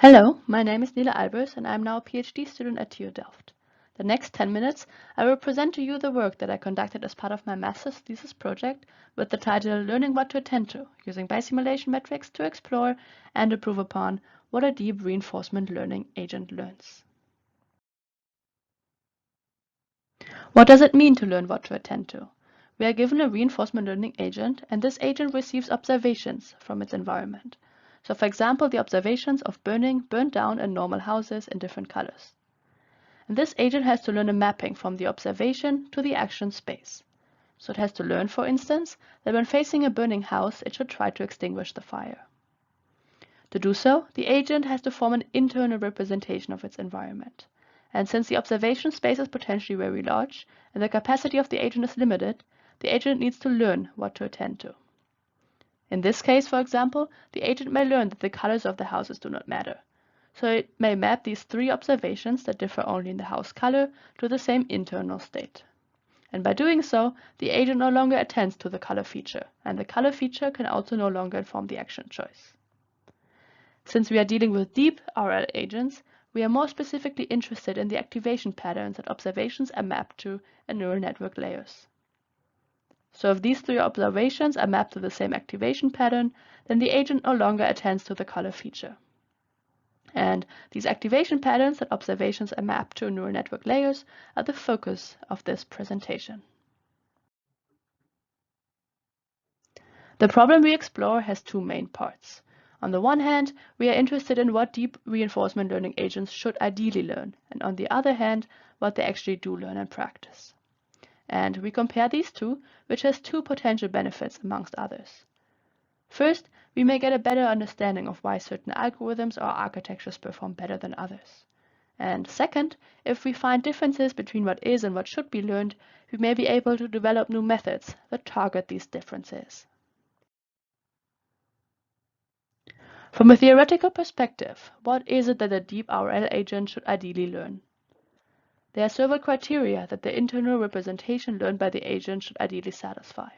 Hello, my name is Nele Albers and I am now a PhD student at TU Delft. The next 10 minutes, I will present to you the work that I conducted as part of my master's thesis project with the title Learning What to Attend to, using bisimulation metrics to explore and improve upon what a deep reinforcement learning agent learns. What does it mean to learn what to attend to? We are given a reinforcement learning agent, and this agent receives observations from its environment. So for example, the observations of burnt down and normal houses in different colors. And this agent has to learn a mapping from the observation to the action space. So it has to learn, for instance, that when facing a burning house, it should try to extinguish the fire. To do so, the agent has to form an internal representation of its environment. And since the observation space is potentially very large and the capacity of the agent is limited, the agent needs to learn what to attend to. In this case, for example, the agent may learn that the colors of the houses do not matter. So it may map these three observations that differ only in the house color to the same internal state. And by doing so, the agent no longer attends to the color feature, and the color feature can also no longer inform the action choice. Since we are dealing with deep RL agents, we are more specifically interested in the activation patterns that observations are mapped to in neural network layers. So if these three observations are mapped to the same activation pattern, then the agent no longer attends to the color feature. And these activation patterns that observations are mapped to neural network layers are the focus of this presentation. The problem we explore has two main parts. On the one hand, we are interested in what deep reinforcement learning agents should ideally learn, and on the other hand, what they actually do learn in practice. And we compare these two, which has two potential benefits amongst others. First, we may get a better understanding of why certain algorithms or architectures perform better than others. And second, if we find differences between what is and what should be learned, we may be able to develop new methods that target these differences. From a theoretical perspective, what is it that a deep RL agent should ideally learn? There are several criteria that the internal representation learned by the agent should ideally satisfy.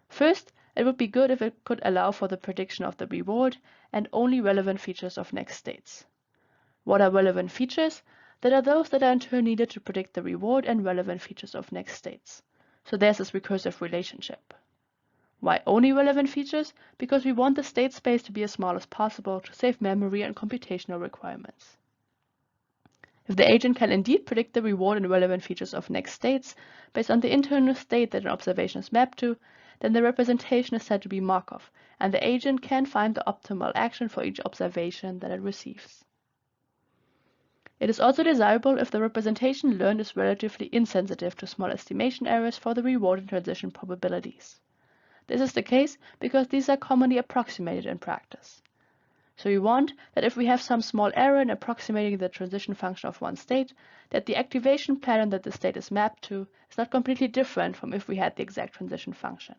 First, it would be good if it could allow for the prediction of the reward and only relevant features of next states. What are relevant features? That are those that are in turn needed to predict the reward and relevant features of next states. So there's this recursive relationship. Why only relevant features? Because we want the state space to be as small as possible to save memory and computational requirements. If the agent can indeed predict the reward and relevant features of next states based on the internal state that an observation is mapped to, then the representation is said to be Markov, and the agent can find the optimal action for each observation that it receives. It is also desirable if the representation learned is relatively insensitive to small estimation errors for the reward and transition probabilities. This is the case because these are commonly approximated in practice. So we want that if we have some small error in approximating the transition function of one state, that the activation pattern that the state is mapped to is not completely different from if we had the exact transition function.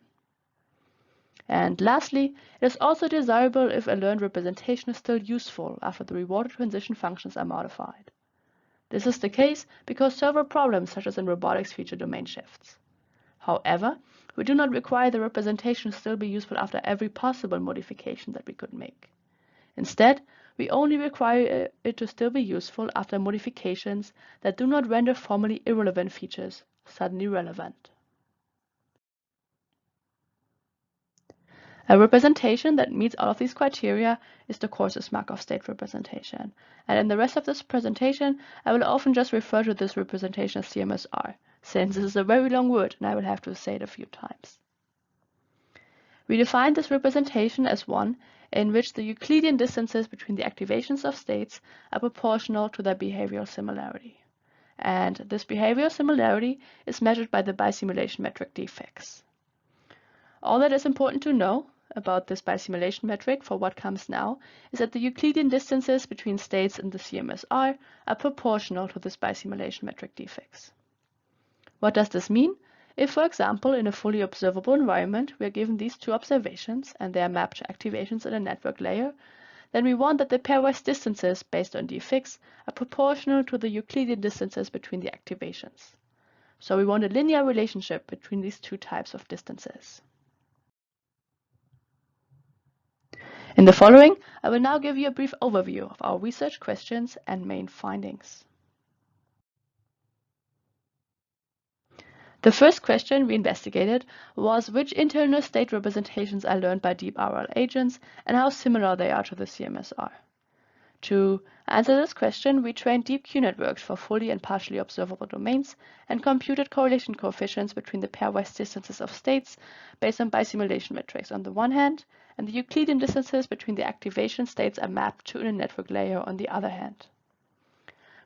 And lastly, it is also desirable if a learned representation is still useful after the rewarded transition functions are modified. This is the case because several problems such as in robotics feature domain shifts. However, we do not require the representation to still be useful after every possible modification that we could make. Instead, we only require it to still be useful after modifications that do not render formerly irrelevant features suddenly relevant. A representation that meets all of these criteria is the Coarsest Markov state representation. And in the rest of this presentation, I will often just refer to this representation as CMSR, since this is a very long word and I will have to say it a few times. We define this representation as one in which the Euclidean distances between the activations of states are proportional to their behavioral similarity. And this behavioral similarity is measured by the bisimulation metric defects. All that is important to know about this bisimulation metric for what comes now is that the Euclidean distances between states in the CMSR are proportional to this bisimulation metric defects. What does this mean? If, for example, in a fully observable environment, we are given these two observations and they are mapped to activations in a network layer, then we want that the pairwise distances based on defects are proportional to the Euclidean distances between the activations. So we want a linear relationship between these two types of distances. In the following, I will now give you a brief overview of our research questions and main findings. The first question we investigated was which internal state representations are learned by deep RL agents and how similar they are to the CMSR. To answer this question, we trained deep Q networks for fully and partially observable domains and computed correlation coefficients between the pairwise distances of states based on bisimulation metrics on the one hand, and the Euclidean distances between the activation states are mapped to in a network layer on the other hand.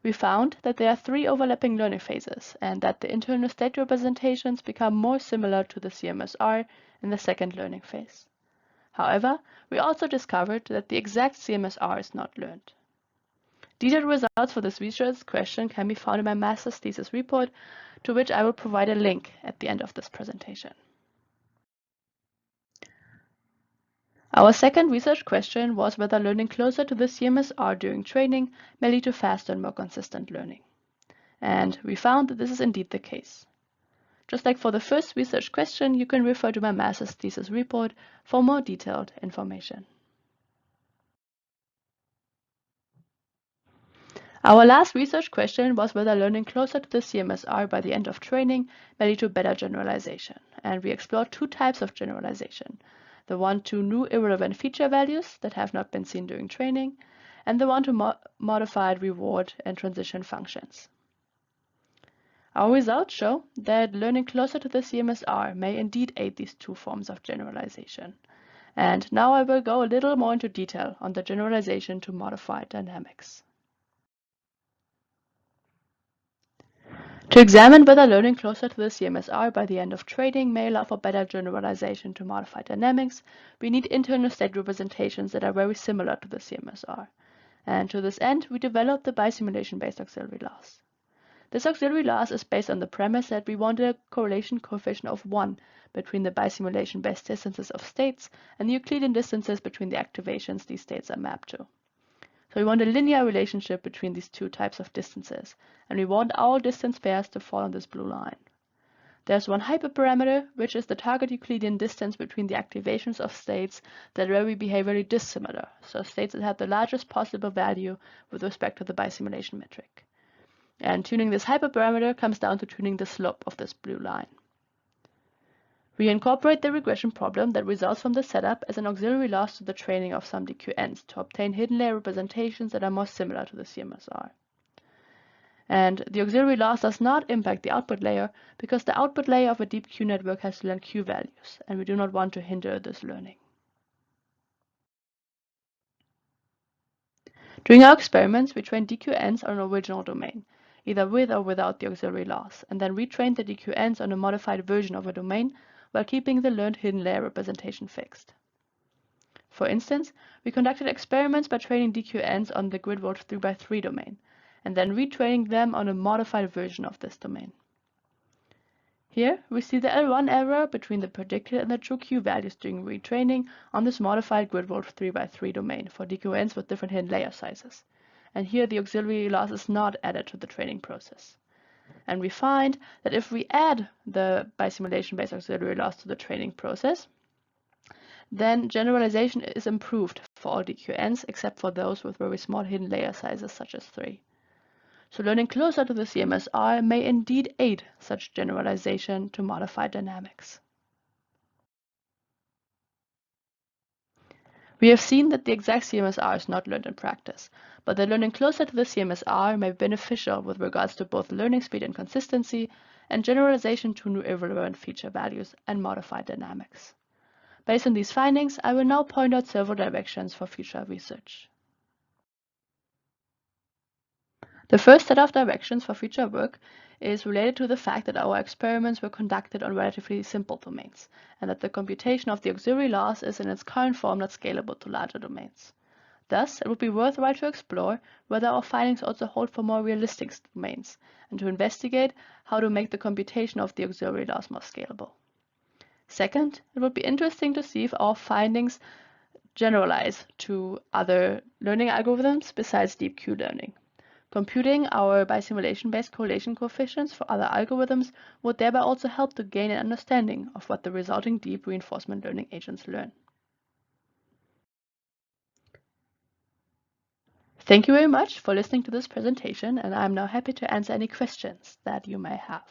We found that there are 3 overlapping learning phases and that the internal state representations become more similar to the CMSR in the second learning phase. However, we also discovered that the exact CMSR is not learned. Detailed results for this research question can be found in my master's thesis report, to which I will provide a link at the end of this presentation. Our second research question was whether learning closer to the CMSR during training may lead to faster and more consistent learning. And we found that this is indeed the case. Just like for the first research question, you can refer to my master's thesis report for more detailed information. Our last research question was whether learning closer to the CMSR by the end of training may lead to better generalization. And we explored 2 types of generalization. The one to new irrelevant feature values that have not been seen during training, and the one to modified reward and transition functions. Our results show that learning closer to the CMSR may indeed aid these 2 forms of generalization. And now I will go a little more into detail on the generalization to modified dynamics. To examine whether learning closer to the CMSR by the end of training may allow for better generalization to modified dynamics, we need internal state representations that are very similar to the CMSR. And to this end, we developed the bisimulation-based auxiliary loss. This auxiliary loss is based on the premise that we want a correlation coefficient of 1 between the bisimulation-based distances of states and the Euclidean distances between the activations these states are mapped to. So we want a linear relationship between these 2 types of distances, and we want all distance pairs to fall on this blue line. There's one hyperparameter, which is the target Euclidean distance between the activations of states that vary behaviorally dissimilar, so states that have the largest possible value with respect to the bisimulation metric. And tuning this hyperparameter comes down to tuning the slope of this blue line. We incorporate the regression problem that results from the setup as an auxiliary loss to the training of some DQNs to obtain hidden layer representations that are more similar to the CMSR. And the auxiliary loss does not impact the output layer because the output layer of a deep Q network has to learn Q values, and we do not want to hinder this learning. During our experiments, we trained DQNs on an original domain, either with or without the auxiliary loss, and then retrained the DQNs on a modified version of a domain while keeping the learned hidden layer representation fixed. For instance, we conducted experiments by training DQNs on the grid voltage 3x3 domain, and then retraining them on a modified version of this domain. Here, we see the L1 error between the predicted and the true Q values during retraining on this modified grid voltage 3x3 domain for DQNs with different hidden layer sizes. And here the auxiliary loss is not added to the training process. And we find that if we add the bisimulation-based auxiliary loss to the training process, then generalization is improved for all DQNs except for those with very small hidden layer sizes such as 3. So learning closer to the CMSR may indeed aid such generalization to modified dynamics. We have seen that the exact CMSR is not learned in practice, but that learning closer to the CMSR may be beneficial with regards to both learning speed and consistency, and generalization to new irrelevant feature values and modified dynamics. Based on these findings, I will now point out several directions for future research. The first set of directions for future work is related to the fact that our experiments were conducted on relatively simple domains, and that the computation of the auxiliary loss is in its current form not scalable to larger domains. Thus, it would be worthwhile to explore whether our findings also hold for more realistic domains, and to investigate how to make the computation of the auxiliary loss more scalable. Second, it would be interesting to see if our findings generalize to other learning algorithms besides deep Q learning. Computing our bisimulation-based correlation coefficients for other algorithms would thereby also help to gain an understanding of what the resulting deep reinforcement learning agents learn. Thank you very much for listening to this presentation, and I'm now happy to answer any questions that you may have.